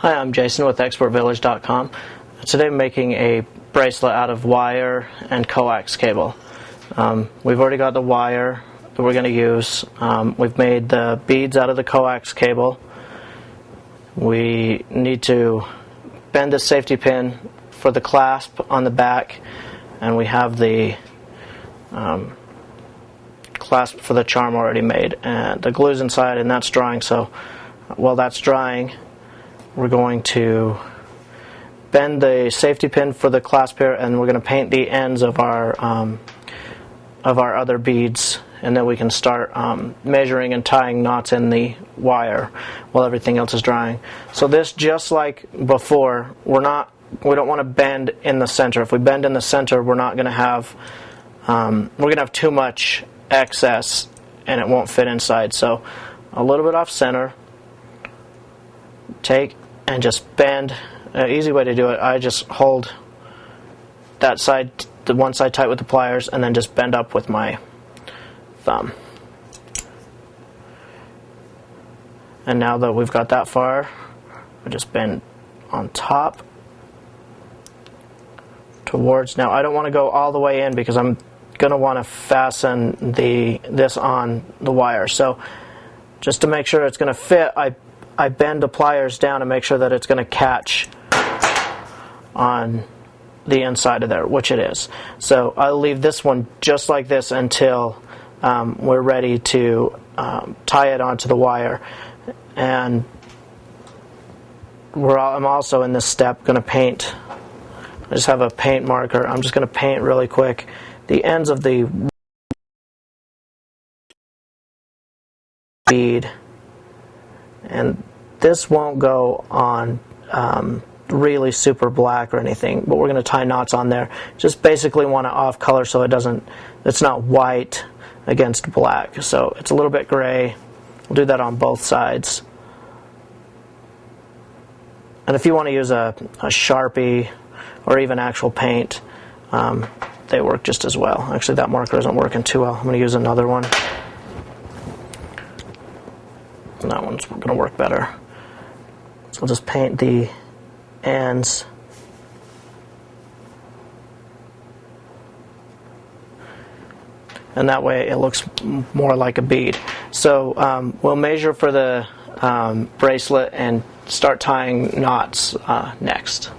Hi, I'm Jason with expertvillage.com. Today I'm making a bracelet out of wire and coax cable. We've already got the wire that we're going to use. We've made the beads out of the coax cable. We need to bend the safety pin for the clasp on the back, and we have the clasp for the charm already made. And the glue's inside and that's drying, so while that's drying, we're going to bend the safety pin for the clasp here, and we're going to paint the ends of our other beads, and then we can start measuring and tying knots in the wire while everything else is drying. So this, just like before, we don't want to bend in the center. If we bend in the center, we're not going to have too much excess, and it won't fit inside. So a little bit off center. Take and just bend. An easy way to do it, I just hold that side, the one side tight with the pliers, and then just bend up with my thumb. And now that we've got that far, I just bend on top towards. Now I don't want to go all the way in because I'm going to want to fasten this on the wire. So just to make sure it's going to fit, I bend the pliers down and make sure that it's going to catch on the inside of there, which it is. So I'll leave this one just like this until we're ready to tie it onto the wire. And I'm also in this step going to paint. I just have a paint marker. I'm just going to paint really quick the ends of the bead, and this won't go on really super black or anything, but we're going to tie knots on there. Just basically want to off color so it's not white against black, so it's a little bit gray. We'll do that on both sides. And if you want to use a Sharpie or even actual paint, they work just as well. Actually, that marker isn't working too well. I'm going to use another one. And that one's going to work better. So I'll just paint the ends. And that way it looks more like a bead. So we'll measure for the bracelet and start tying knots next.